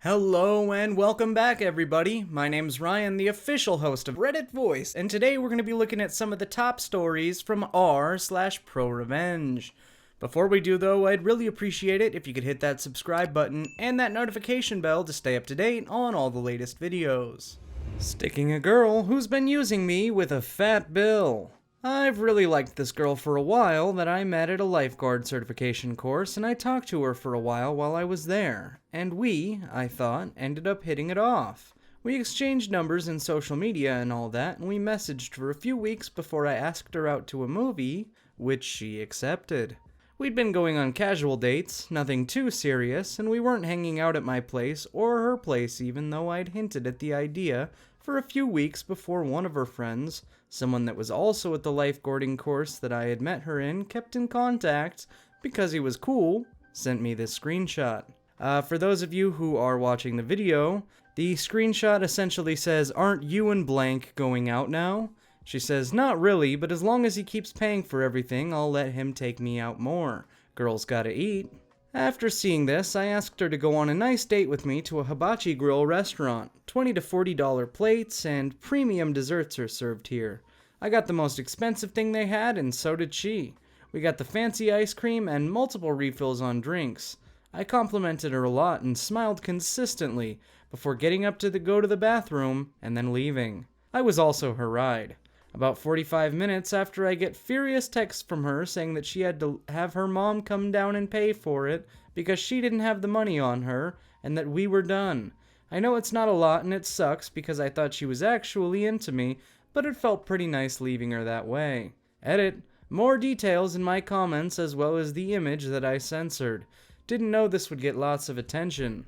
Hello and welcome back, everybody. My name's Ryan, the official host of Reddit Voice, and today we're going to be looking at some of the top stories from r/ProRevenge. Before we do, though, I'd really appreciate it if you could hit that subscribe button and that notification bell to stay up to date on all the latest videos. Sticking a girl who's been using me with a fat bill. I've really liked this girl for a while that I met at a lifeguard certification course, and I talked to her for a while I was there. And we, I thought, ended up hitting it off. We exchanged numbers in social media and all that, and we messaged for a few weeks before I asked her out to a movie, which she accepted. We'd been going on casual dates, nothing too serious, and we weren't hanging out at my place or her place even though I'd hinted at the idea for a few weeks before one of her friends, someone that was also at the lifeguarding course that I had met her in, kept in contact because he was cool, sent me this screenshot. For those of you who are watching the video, the screenshot essentially says, "Aren't you and blank going out now?" She says, "Not really, but as long as he keeps paying for everything, I'll let him take me out more. Girls gotta eat." After seeing this, I asked her to go on a nice date with me to a hibachi grill restaurant. $20 to $40 plates and premium desserts are served here. I got the most expensive thing they had, and so did she. We got the fancy ice cream and multiple refills on drinks. I complimented her a lot and smiled consistently before getting up to go to the bathroom and then leaving. I was also her ride. About 45 minutes after, I get furious texts from her saying that she had to have her mom come down and pay for it because she didn't have the money on her and that we were done. I know it's not a lot and it sucks because I thought she was actually into me, but it felt pretty nice leaving her that way. Edit. More details in my comments as well as the image that I censored. Didn't know this would get lots of attention.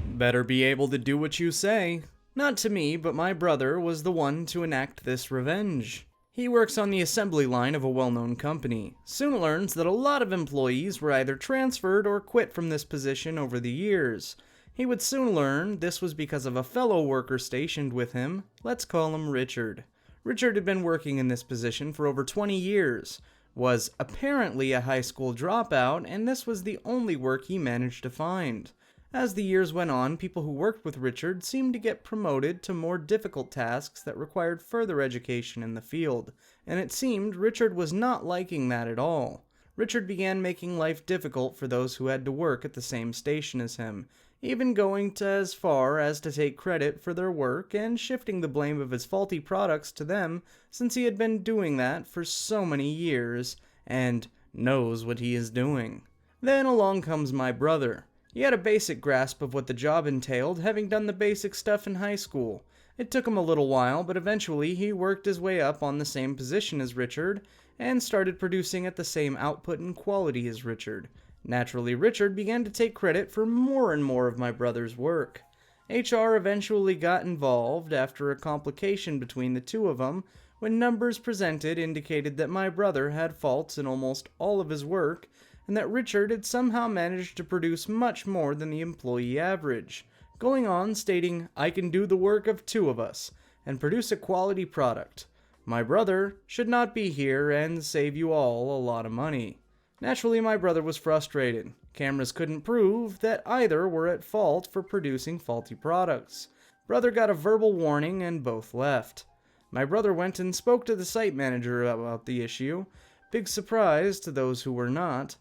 Better be able to do what you say. Not to me, but my brother was the one to enact this revenge. He works on the assembly line of a well-known company. Soon learns that a lot of employees were either transferred or quit from this position over the years. He would soon learn this was because of a fellow worker stationed with him. Let's call him Richard. Richard had been working in this position for over 20 years, was apparently a high school dropout, and this was the only work he managed to find. As the years went on, people who worked with Richard seemed to get promoted to more difficult tasks that required further education in the field, and it seemed Richard was not liking that at all. Richard began making life difficult for those who had to work at the same station as him, even going as far as to take credit for their work and shifting the blame of his faulty products to them since he had been doing that for so many years and knows what he is doing. Then along comes my brother. He had a basic grasp of what the job entailed, having done the basic stuff in high school. It took him a little while, but eventually he worked his way up on the same position as Richard, and started producing at the same output and quality as Richard. Naturally, Richard began to take credit for more and more of my brother's work. HR eventually got involved after a complication between the two of them, when numbers presented indicated that my brother had faults in almost all of his work, and that Richard had somehow managed to produce much more than the employee average, going on stating, "I can do the work of two of us, and produce a quality product. My brother should not be here and save you all a lot of money." Naturally, my brother was frustrated. Cameras couldn't prove that either were at fault for producing faulty products. Brother got a verbal warning and both left. My brother went and spoke to the site manager about the issue. Big surprise to those who were not.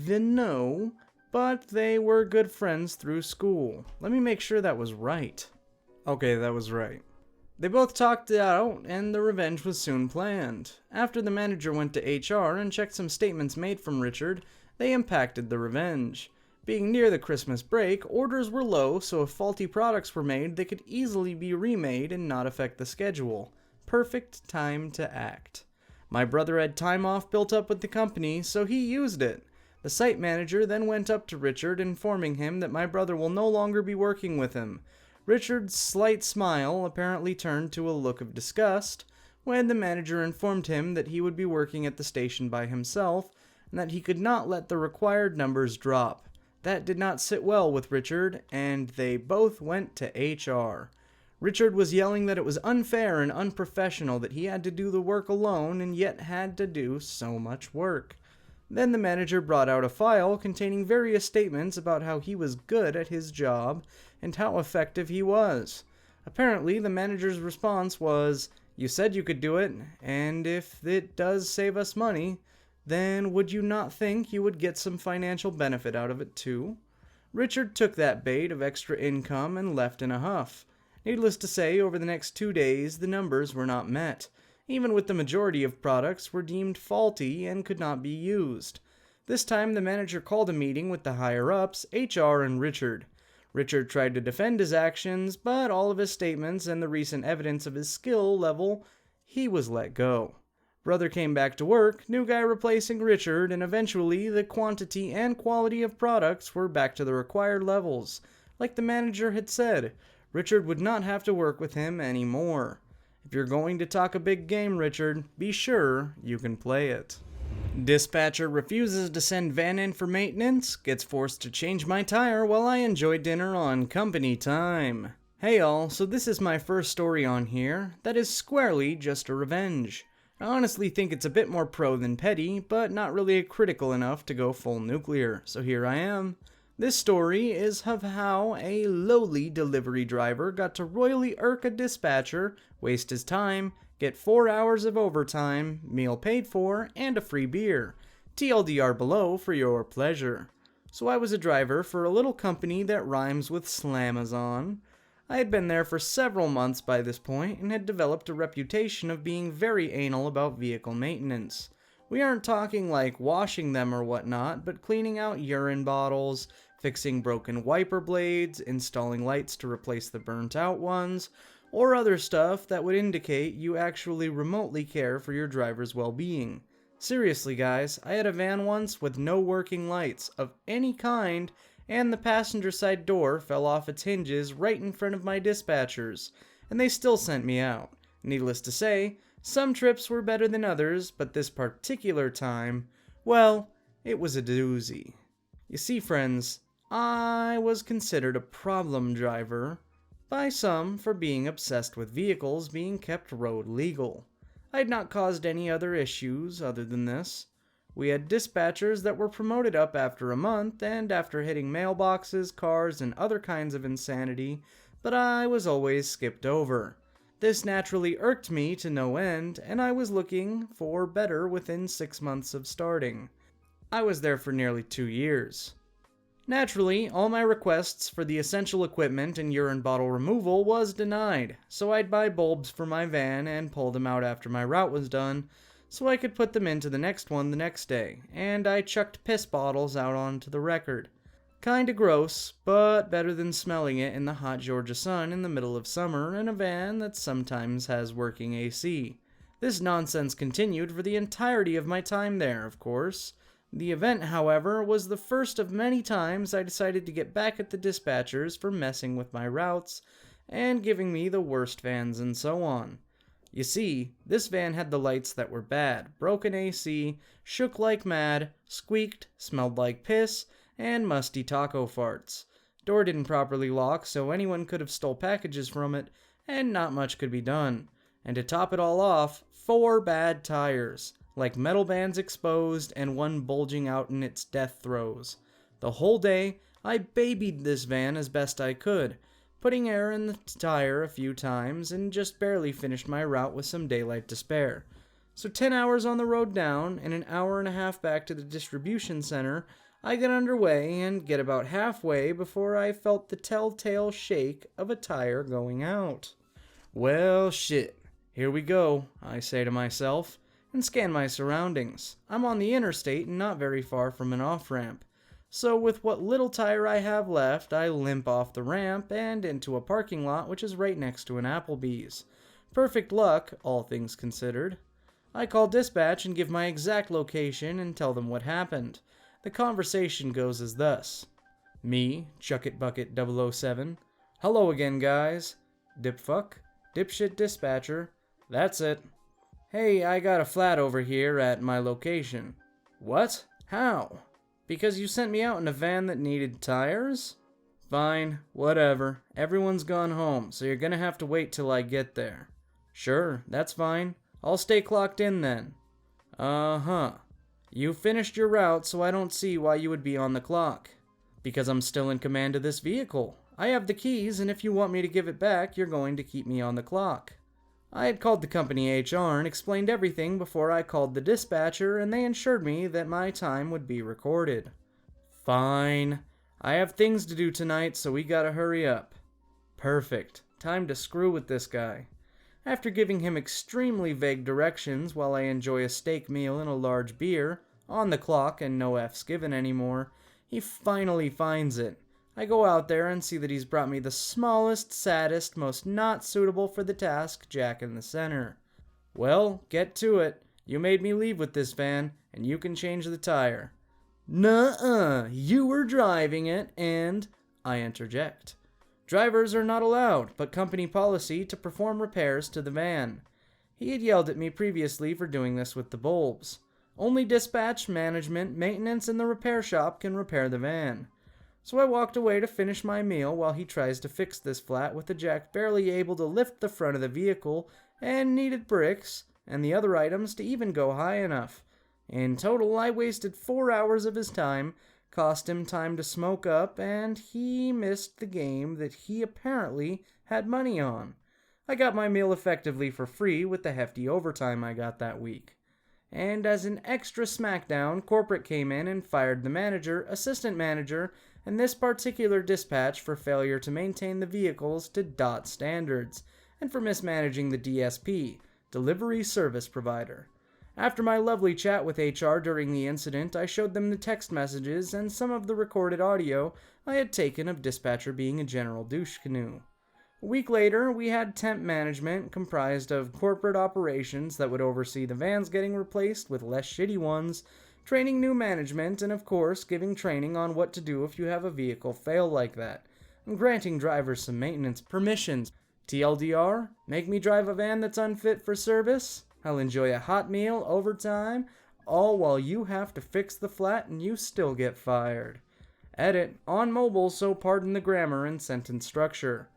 No, but they were good friends through school. Let me make sure that was right. Okay, that was right. They both talked it out, and the revenge was soon planned. After the manager went to HR and checked some statements made from Richard, they impacted the revenge. Being near the Christmas break, orders were low, so if faulty products were made, they could easily be remade and not affect the schedule. Perfect time to act. My brother had time off built up with the company, so he used it. The site manager then went up to Richard, informing him that my brother will no longer be working with him. Richard's slight smile apparently turned to a look of disgust when the manager informed him that he would be working at the station by himself and that he could not let the required numbers drop. That did not sit well with Richard, and they both went to HR. Richard was yelling that it was unfair and unprofessional that he had to do the work alone and yet had to do so much work. Then the manager brought out a file containing various statements about how he was good at his job and how effective he was. Apparently, the manager's response was, "You said you could do it, and if it does save us money, then would you not think you would get some financial benefit out of it too?" Richard took that bait of extra income and left in a huff. Needless to say, over the next 2 days, the numbers were not met. Even with the majority of products were deemed faulty and could not be used. This time, the manager called a meeting with the higher-ups, HR and Richard. Richard tried to defend his actions, but all of his statements and the recent evidence of his skill level, he was let go. Brother came back to work, new guy replacing Richard, and eventually the quantity and quality of products were back to the required levels. Like the manager had said, Richard would not have to work with him anymore. If you're going to talk a big game, Richard, be sure you can play it. Dispatcher refuses to send van in for maintenance, gets forced to change my tire while I enjoy dinner on company time. Hey all, so this is my first story on here that is squarely just a revenge. I honestly think it's a bit more pro than petty, but not really critical enough to go full nuclear, so here I am. This story is of how a lowly delivery driver got to royally irk a dispatcher, waste his time, get 4 hours of overtime, meal paid for, and a free beer. TLDR below for your pleasure. So I was a driver for a little company that rhymes with Slamazon. I had been there for several months by this point and had developed a reputation of being very anal about vehicle maintenance. We aren't talking like washing them or whatnot, but cleaning out urine bottles, fixing broken wiper blades, installing lights to replace the burnt out ones, or other stuff that would indicate you actually remotely care for your driver's well-being. Seriously guys, I had a van once with no working lights of any kind, and the passenger side door fell off its hinges right in front of my dispatchers, and they still sent me out. Needless to say, some trips were better than others, but this particular time, well, it was a doozy. You see, friends, I was considered a problem driver by some for being obsessed with vehicles being kept road legal. I had not caused any other issues other than this. We had dispatchers that were promoted up after a month and after hitting mailboxes, cars, and other kinds of insanity, but I was always skipped over. This naturally irked me to no end, and I was looking for better within 6 months of starting. I was there for nearly 2 years. Naturally, all my requests for the essential equipment and urine bottle removal was denied, so I'd buy bulbs for my van and pull them out after my route was done, so I could put them into the next one the next day, and I chucked piss bottles out onto the record. Kinda gross, but better than smelling it in the hot Georgia sun in the middle of summer in a van that sometimes has working AC. This nonsense continued for the entirety of my time there, of course. The event, however, was the first of many times I decided to get back at the dispatchers for messing with my routes and giving me the worst vans and so on. You see, this van had the lights that were bad, broken AC, shook like mad, squeaked, smelled like piss, and musty taco farts. Door didn't properly lock, so anyone could have stole packages from it, and not much could be done. And to top it all off, 4 bad tires, like metal bands exposed and one bulging out in its death throes. The whole day, I babied this van as best I could, putting air in the tire a few times, and just barely finished my route with some daylight to spare. So 10 hours on the road down, and an hour and a half back to the distribution center, I get underway and get about halfway before I felt the telltale shake of a tire going out. Well, shit. Here we go, I say to myself, and scan my surroundings. I'm on the interstate and not very far from an off-ramp. So with what little tire I have left, I limp off the ramp and into a parking lot which is right next to an Applebee's. Perfect luck, all things considered. I call dispatch and give my exact location and tell them what happened. The conversation goes as thus. Me, Chucket Bucket 007. Hello again, guys. Dipfuck. Dipshit dispatcher. That's it. Hey, I got a flat over here at my location. What? How? Because you sent me out in a van that needed tires? Fine, whatever. Everyone's gone home, so you're gonna have to wait till I get there. Sure, that's fine. I'll stay clocked in then. Uh-huh. You finished your route, so I don't see why you would be on the clock. Because I'm still in command of this vehicle. I have the keys, and if you want me to give it back, you're going to keep me on the clock. I had called the company HR and explained everything before I called the dispatcher, and they assured me that my time would be recorded. Fine. I have things to do tonight, so we gotta hurry up. Perfect. Time to screw with this guy. After giving him extremely vague directions while I enjoy a steak meal and a large beer, on the clock and no F's given anymore, he finally finds it. I go out there and see that he's brought me the smallest, saddest, most not suitable for the task jack in the center. Well, get to it. You made me leave with this van, and you can change the tire. Nuh-uh, you were driving it, and... I interject. Drivers are not allowed, but company policy, to perform repairs to the van. He had yelled at me previously for doing this with the bulbs. Only dispatch, management, maintenance, and the repair shop can repair the van. So I walked away to finish my meal while he tries to fix this flat with the jack barely able to lift the front of the vehicle and needed bricks and the other items to even go high enough. In total, I wasted 4 hours of his time, cost him time to smoke up, and he missed the game that he apparently had money on. I got my meal effectively for free with the hefty overtime I got that week. And as an extra smackdown, corporate came in and fired the manager, assistant manager, and this particular dispatch for failure to maintain the vehicles to DOT standards, and for mismanaging the DSP, Delivery Service Provider. After my lovely chat with HR during the incident, I showed them the text messages and some of the recorded audio I had taken of dispatcher being a general douche canoe. A week later, we had temp management comprised of corporate operations that would oversee the vans getting replaced with less shitty ones, training new management, and of course, giving training on what to do if you have a vehicle fail like that, and granting drivers some maintenance permissions. TLDR, make me drive a van that's unfit for service? I'll enjoy a hot meal, overtime, all while you have to fix the flat and you still get fired. Edit, on mobile, so pardon the grammar and sentence structure.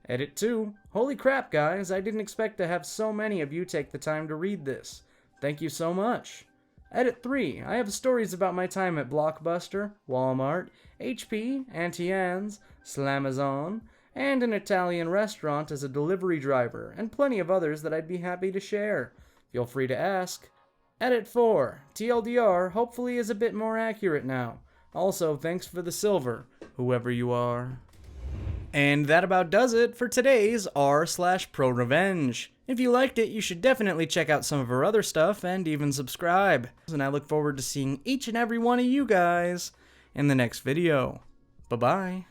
Edit 2, holy crap guys, I didn't expect to have so many of you take the time to read this. Thank you so much. Edit 3, I have stories about my time at Blockbuster, Walmart, HP, Auntie Anne's, Slamazon, and an Italian restaurant as a delivery driver, and plenty of others that I'd be happy to share. Feel free to ask. Edit 4, TLDR hopefully is a bit more accurate now. Also, thanks for the silver, whoever you are. And that about does it for today's r/ProRevenge. If you liked it, you should definitely check out some of her other stuff and even subscribe. And I look forward to seeing each and every one of you guys in the next video. Bye-bye.